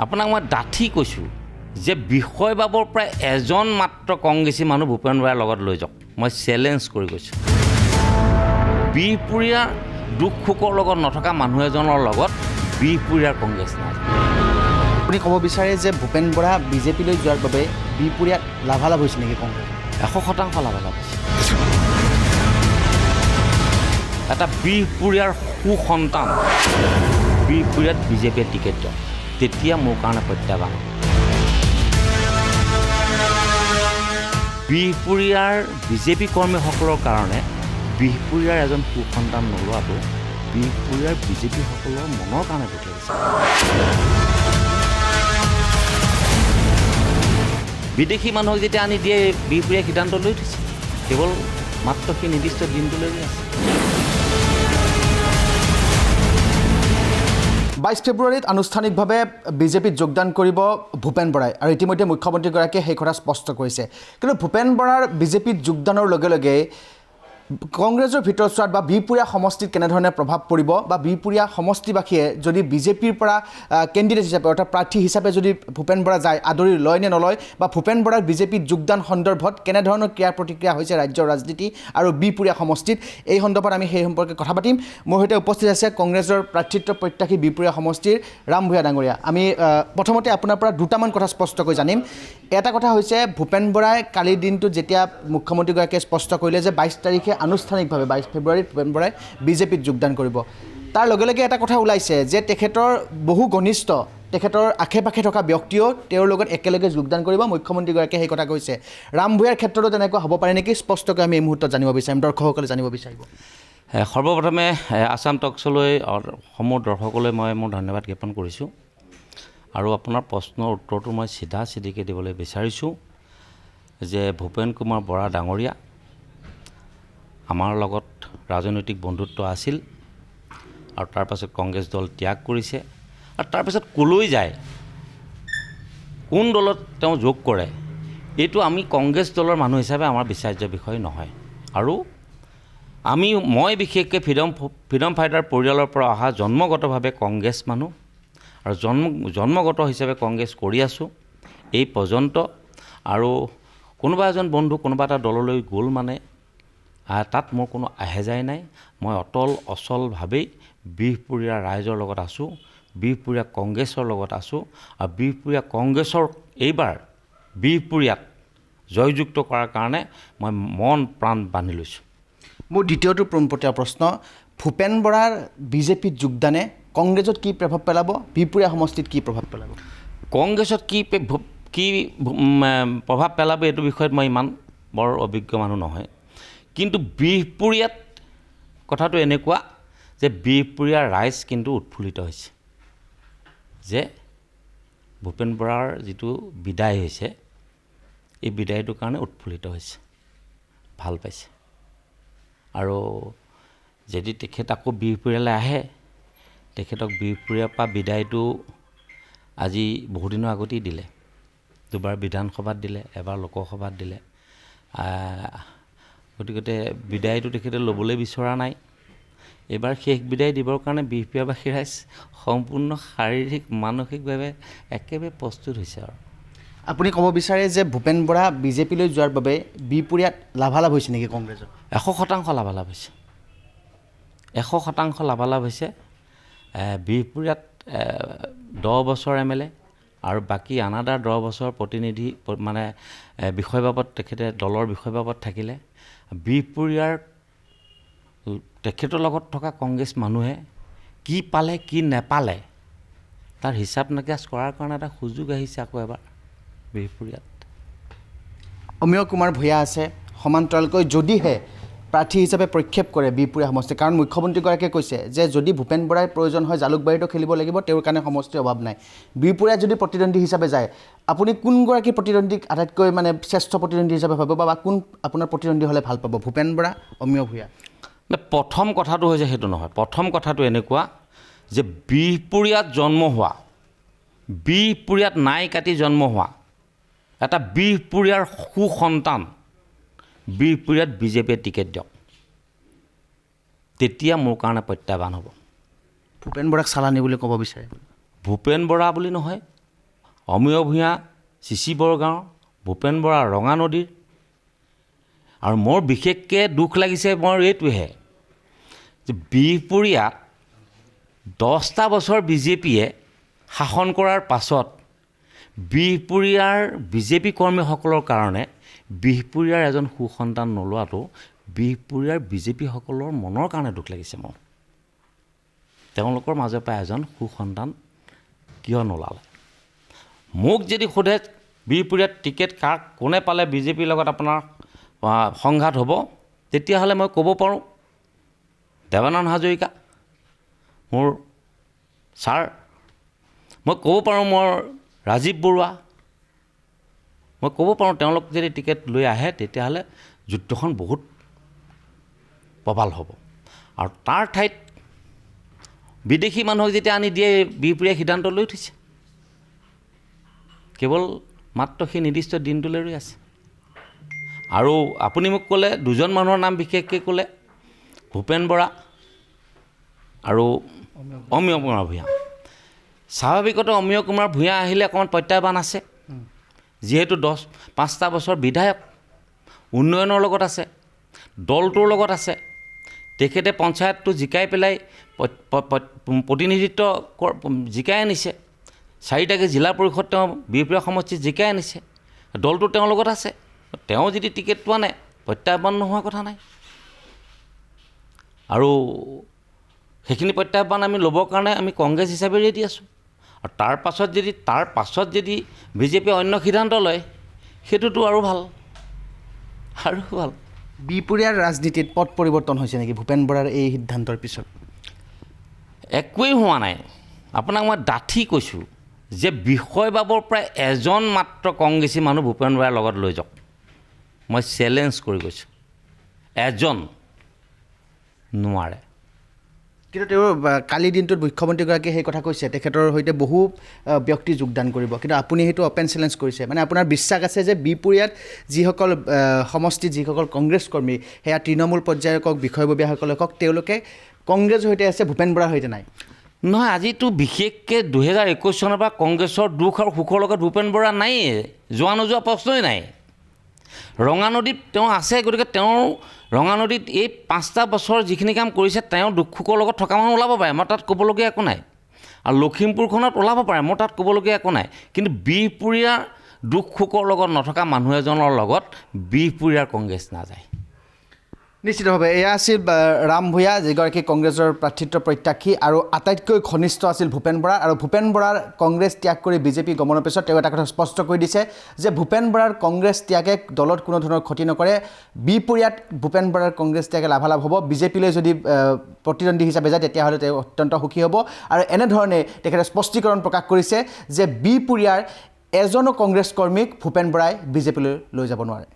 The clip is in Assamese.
আপোনাক মই ডাঠি কৈছোঁ যে বিষয়বাবৰ প্ৰায় এজন মাত্ৰ কংগ্ৰেছী মানুহ ভূপেন বৰাৰ লগত লৈ যাওক। মই চেলেঞ্জ কৰি কৈছোঁ। বিহপুৰীয়াৰ দুখ সুখৰ লগত নথকা মানুহ এজনৰ লগত বিহপুৰীয়াৰ কংগ্ৰেছ নাই। আপুনি ক'ব বিচাৰে যে ভূপেন বৰা বিজেপিলৈ যোৱাৰ বাবে বিহপুৰীয়াত লাভালাভ হৈছে নেকি কংগ্ৰেছ? 100% লাভালাভ হৈছে। এটা বিহপুৰীয়াৰ সুসন্তান বিহপুৰীয়াত বিজেপিয়ে টিকেট দিয়ক, তেতিয়া মোৰ কাৰণে প্ৰত্যাহ্বান। বিহপুৰীয়াৰ বিজেপি কৰ্মীসকলৰ কাৰণে বিহপুৰীয়াৰ এজন সুসন্তান নোলোৱাটো বিহপুৰীয়াৰ বিজেপিসকলৰ মনৰ কাৰণে দুখ লাগিছে। বিদেশী মানুহক যেতিয়া আনি দিয়ে বিহপুৰীয়াই সিদ্ধান্ত লৈ থৈছে, কেৱল মাত্ৰ সেই নিৰ্দিষ্ট দিনটোলৈ আছে। 22 ফেব্ৰুৱাৰীত আনুষ্ঠানিকভাৱে বিজেপিত যোগদান কৰিব ভূপেন বৰাই আৰু ইতিমধ্যে মুখ্যমন্ত্ৰীগৰাকীয়ে সেই কথা স্পষ্ট কৰিছে। কিন্তু ভূপেন বৰাৰ বিজেপিত যোগদানৰ লগে লগে কংগ্ৰেছৰ ভিতৰচোৱাত বা বিহপুৰীয়া সমষ্টিত কেনেধৰণে প্ৰভাৱ পৰিব বা বিহপুৰীয়া সমষ্টিবাসীয়ে যদি বিজেপিৰ পৰা কেণ্ডিডেট হিচাপে অৰ্থাৎ প্ৰাৰ্থী হিচাপে যদি ভূপেন বৰা যায়, আদৰি লয় নে নলয়, বা ভূপেন বৰাৰ বিজেপিত যোগদান সন্দৰ্ভত কেনেধৰণৰ ক্ৰিয়া প্ৰতিক্ৰিয়া হৈছে ৰাজ্যৰ ৰাজনীতি আৰু বিহপুৰীয়া সমষ্টিত, এই সন্দৰ্ভত আমি সেই সম্পৰ্কে কথা পাতিম। মোৰ সৈতে উপস্থিত আছে কংগ্ৰেছৰ প্ৰাৰ্থিত্ব প্ৰত্যাশী বিহপুৰীয়া সমষ্টিৰ ৰাম ভূঞা ডাঙৰীয়া। আমি প্ৰথমতে আপোনাৰ পৰা দুটামান কথা স্পষ্টকৈ জানিম। এটা কথা হৈছে ভূপেন বৰাই কালিৰ দিনটোত যেতিয়া মুখ্যমন্ত্ৰীগৰাকীয়ে স্পষ্ট কৰিলে যে 22 তাৰিখে আনুষ্ঠানিকভাৱে 22 ফেব্ৰুৱাৰীত ভূপেন বৰাই বিজেপিত যোগদান কৰিব, তাৰ লগে লগে এটা কথা ওলাইছে যে তেখেতৰ বহু ঘনিষ্ঠ, তেখেতৰ আশে পাশে থকা ব্যক্তিও তেওঁৰ লগত একেলগে যোগদান কৰিব, মুখ্যমন্ত্ৰীগৰাকীয়ে সেই কথা কৈছে। ৰাম ভূঞাৰ ক্ষেত্ৰতো তেনেকুৱা হ'ব পাৰে নেকি? স্পষ্টকৈ আমি এই মুহূৰ্তত জানিব বিচাৰিম, দৰ্শকসকলে জানিব বিচাৰিব। সৰ্বপ্ৰথমে আছাম টকছলৈ সমূহ দৰ্শকলৈ মই মোৰ ধন্যবাদ জ্ঞাপন কৰিছোঁ আৰু আপোনাৰ প্ৰশ্নৰ উত্তৰটো মই চিধাচিধিকৈ দিবলৈ বিচাৰিছোঁ যে ভূপেন কুমাৰ বৰা ডাঙৰীয়া আমাৰ লগত ৰাজনৈতিক বন্ধুত্ব আছিল আৰু তাৰপাছত কংগ্ৰেছ দল ত্যাগ কৰিছে আৰু তাৰপাছত ক'লৈ যায়, কোন দলত তেওঁ যোগ কৰে, এইটো আমি কংগ্ৰেছ দলৰ মানুহ হিচাপে আমাৰ বিচাৰ্য বিষয় নহয়। আৰু মই বিশেষকৈ ফ্ৰীডম ফাইটাৰ পৰিয়ালৰ পৰা অহা জন্মগতভাৱে কংগ্ৰেছ মানুহ আৰু জন্মগত হিচাপে কংগ্ৰেছ কৰি আছোঁ এই পৰ্যন্ত। আৰু কোনোবা এজন বন্ধু কোনোবা এটা দললৈ গ'ল মানে তাত মোৰ কোনো আহেজাই নাই। মই অটল অচলভাৱেই বিহপুৰীয়া ৰাইজৰ লগত আছোঁ, বিহপুৰীয়া কংগ্ৰেছৰ লগত আছোঁ আৰু বিহপুৰীয়া কংগ্ৰেছৰ এইবাৰ বিহপুৰীয়াত জয়যুক্ত কৰাৰ কাৰণে মই মন প্ৰাণ বান্ধি লৈছোঁ। মোৰ দ্বিতীয়টো পোনপটীয়া প্ৰশ্ন, ভূপেন বৰাৰ বিজেপিত যোগদানে কংগ্ৰেছত কি প্ৰভাৱ পেলাব, বিহপুৰীয়া সমষ্টিত কি প্ৰভাৱ পেলাব? কংগ্ৰেছত কি প্ৰভাৱ পেলাব এইটো বিষয়ত মই ইমান বৰ অভিজ্ঞ মানুহ নহয়, কিন্তু বিহপুৰীয়াত কথাটো এনেকুৱা যে বিহপুৰীয়াৰ ৰাইজ কিন্তু উৎফুল্লিত হৈছে যে ভূপেন বৰাৰ যিটো বিদায় হৈছে, এই বিদায়টোৰ কাৰণে উৎফুল্লিত হৈছে, ভাল পাইছে। আৰু যদি তেখেত আকৌ বিহপুৰীয়ালৈ আহে, তেখেতক বিহপুৰীয়াৰ পৰা বিদায়টো আজি বহুদিনৰ আগতেই দিলে, দুবাৰ বিধানসভাত দিলে, এবাৰ লোকসভাত দিলে। গতিকে বিদায়টো তেখেতে ল'বলৈ বিচৰা নাই। এইবাৰ শেষ বিদায় দিবৰ কাৰণে বিহপুৰীয়াবাসী ৰাইজ সম্পূৰ্ণ শাৰীৰিক মানসিকভাৱে একেবাৰে প্ৰস্তুত হৈছে। আৰু আপুনি ক'ব বিচাৰে যে ভূপেন বৰা বিজেপিলৈ যোৱাৰ বাবে বিহপুৰীয়াত লাভালাভ হৈছে নেকি কংগ্ৰেছৰ? 100% লাভালাভ হৈছে, 100% লাভালাভ হৈছে। বিহপুৰীয়াত 10 বছৰ MLA আৰু বাকী আনাদাৰ 10 বছৰ প্ৰতিনিধি মানে বিষয় বাবদ তেখেতে দলৰ বিষয় বাবদ থাকিলে। বিহপুৰীয়াৰ তেখেতৰ লগত থকা কংগ্ৰেছ মানুহে কি পালে কি নেপালে তাৰ হিচাপ নিকাচ কৰাৰ কাৰণে এটা সুযোগ আহিছে আকৌ এবাৰ বিহপুৰীয়াত। অমীয় কুমাৰ ভূঞা আছে, সমান্তৰালকৈ যদিহে প্ৰাৰ্থী হিচাপে প্ৰক্ষেপ কৰে বিহপুৰীয়া সমষ্টি, কাৰণ মুখ্যমন্ত্ৰীগৰাকীয়ে কৈছে যে যদি ভূপেন বৰাই প্ৰয়োজন হয় জালুকবাৰীতো খেলিব লাগিব, তেওঁৰ কাৰণে সমষ্টিৰ অভাৱ নাই। বিহপুৰীয়াত যদি প্ৰতিদ্বন্দ্বী হিচাপে যায়, আপুনি কোনগৰাকী প্ৰতিদ্বন্দ্বীক আটাইতকৈ মানে শ্ৰেষ্ঠ প্ৰতিদ্বন্দ্বী হিচাপে ভাবিব বা কোন আপোনাৰ প্ৰতিদ্বন্দ্বী হ'লে ভাল পাব, ভূপেন বৰা, অমীয় ভূঞা? প্ৰথম কথাটো হৈছে সেইটো নহয়। প্ৰথম কথাটো এনেকুৱা যে বিহপুৰীয়াত জন্ম হোৱা, বিহপুৰীয়াত নাই কাটি জন্ম হোৱা এটা বিহপুৰীয়াৰ সুসন্তান বিহপুৰীয়াত বিজেপিয়ে টিকেট দিয়ক, তেতিয়া মোৰ কাৰণে প্ৰত্যাহ্বান হ'ব। ভূপেন বৰাক চালানী বুলি ক'ব বিচাৰে? ভূপেন বৰা বুলি নহয়, অমিয় ভূঞা চিচি বৰগাঁও, ভূপেন বৰা ৰঙানদীৰ। আৰু মোৰ বিশেষকৈ দুখ লাগিছে মোৰ এইটোহে যে বিহপুৰীয়াত 10টা বছৰ বিজেপিয়ে শাসন কৰাৰ পাছত বিহপুৰীয়াৰ বিজেপি কৰ্মীসকলৰ কাৰণে বিহপুৰীয়াৰ এজন সুসন্তান নোলোৱাটো বিহপুৰীয়াৰ বিজেপিসকলৰ মনৰ কাৰণে দুখ লাগিছে মোৰ। তেওঁলোকৰ মাজৰ পৰা এজন সুসন্তান কিয় নোলালে? মোক যদি সোধে বিহপুৰীয়াত টিকেট কাক কোনে পালে বিজেপিৰ লগত আপোনাৰ সংঘাত হ'ব, তেতিয়াহ'লে মই ক'ব পাৰোঁ দেৱানন্দ হাজৰিকা মোৰ ছাৰ, মই ক'ব পাৰোঁ মোৰ ৰাজীৱ বৰুৱা, মই ক'ব পাৰোঁ তেওঁলোক যদি টিকেট লৈ আহে তেতিয়াহ'লে যুদ্ধখন বহুত প্ৰবল হ'ব। আৰু তাৰ ঠাইত বিদেশী মানুহক যেতিয়া আনি দিয়ে বিহপুৰীয়াই সিদ্ধান্ত লৈ থৈছে, কেৱল মাত্ৰ সেই নিৰ্দিষ্ট দিনটোলৈ ৰৈ আছে। আৰু আপুনি মোক ক'লে দুজন মানুহৰ নাম বিশেষকৈ ক'লে, ভূপেন বৰা আৰু অমিয় কুমাৰ ভূঞা। স্বাভাৱিকতে অমিয় কুমাৰ ভূঞা আহিলে অকণমান প্ৰত্যাহ্বান আছে, যিহেতু 5টা বছৰ বিধায়ক, উন্নয়নৰ লগত আছে, দলটোৰ লগত আছে। তেখেতে পঞ্চায়তটো জিকাই পেলাই প্ৰতিনিধিত্ব জিকাই আনিছে, 4টাকৈ জিলা পৰিষদ তেওঁ বিহপুৰীয়া সমষ্টিত জিকাই আনিছে, দলটো তেওঁৰ লগত আছে। তেওঁ যদি টিকেটটো আনে প্ৰত্যাহ্বান নোহোৱা কথা নাই। আৰু সেইখিনি প্ৰত্যাহ্বান আমি ল'বৰ কাৰণে আমি কংগ্ৰেছ হিচাপে ৰেডি আছোঁ। আৰু তাৰ পাছত যদি বিজেপিয়ে অন্য সিদ্ধান্ত লয় সেইটোতো আৰু ভাল, আৰু ভাল। বিহপুৰীয়াৰ ৰাজনীতিত পট পৰিৱৰ্তন হৈছে নেকি ভূপেন বৰাৰ এই সিদ্ধান্তৰ পিছত? একোৱেই হোৱা নাই। আপোনাক মই ডাঠি কৈছোঁ যে বিষয়বাবৰ প্ৰায় এজন মাত্ৰ কংগ্ৰেছী মানুহ ভূপেন বৰাৰ লগত লৈ যাওক, মই চেলেঞ্জ কৰি কৈছোঁ, এজন নোৱাৰে। কিন্তু তেওঁৰ কালিৰ দিনটোত মুখ্যমন্ত্ৰীগৰাকীয়ে সেই কথা কৈছে, তেখেতৰ সৈতে বহু ব্যক্তি যোগদান কৰিব, কিন্তু আপুনি সেইটো অপেন চেলেঞ্জ কৰিছে। মানে আপোনাৰ বিশ্বাস আছে যে বিহপুৰীয়াত যিসকল সমষ্টিত যিসকল কংগ্ৰেছ কৰ্মী, সেয়া তৃণমূল পৰ্যায়ৰ কওক, বিষয়ববীয়াসকলে কওক, তেওঁলোকে কংগ্ৰেছৰ সৈতে আছে, ভূপেন বৰাৰ সৈতে নাই? নহয়, আজিতো বিশেষকৈ 2021 চনৰ পৰা কংগ্ৰেছৰ দুখ আৰু সুখৰ লগত ভূপেন বৰা নায়েই, যোৱা নোযোৱা প্ৰশ্নই নাই। ৰঙানদীত তেওঁ আছে, গতিকে তেওঁ ৰঙানদীত এই 5টা বছৰ যিখিনি কাম কৰিছে তেওঁ দুখ সুখৰ লগত থকা মানুহ ওলাব পাৰে, মই তাত ক'বলগীয়া একো নাই। আৰু লখিমপুৰখনত ওলাব পাৰে, মোৰ তাত ক'বলগীয়া একো নাই। কিন্তু বিহপুৰীয়াৰ দুখ সুখৰ লগত নথকা মানুহ এজনৰ লগত বিহপুৰীয়াৰ কংগ্ৰেছ নাযায়। নিশ্চিতভাৱে এয়া আছিল ৰাম ভূঞা, যিগৰাকী কংগ্ৰেছৰ প্ৰাৰ্থিত্ব প্ৰত্যাশী আৰু আটাইতকৈ ঘনিষ্ঠ আছিল ভূপেন বৰা। আৰু ভূপেন বৰাৰ কংগ্ৰেছ ত্যাগ কৰি বিজেপি গমনৰ পিছত তেওঁ এটা কথা স্পষ্ট কৰি দিছে যে ভূপেন বৰাৰ কংগ্ৰেছ ত্যাগে দলত কোনো ধৰণৰ ক্ষতি নকৰে। বিহপুৰীয়াত ভূপেন বৰাৰ কংগ্ৰেছ ত্যাগে লাভালাভ হ'ব, বিজেপিলৈ যদি প্ৰতিদ্বন্দ্বী হিচাপে যায় তেতিয়াহ'লে তেওঁ অত্যন্ত সুখী হ'ব। আৰু এনেধৰণে তেখেতে স্পষ্টীকৰণ প্ৰকাশ কৰিছে যে বিহপুৰীয়াৰ এজনো কংগ্ৰেছ কৰ্মীক ভূপেন বৰাই বিজেপিলৈ লৈ যাব নোৱাৰে।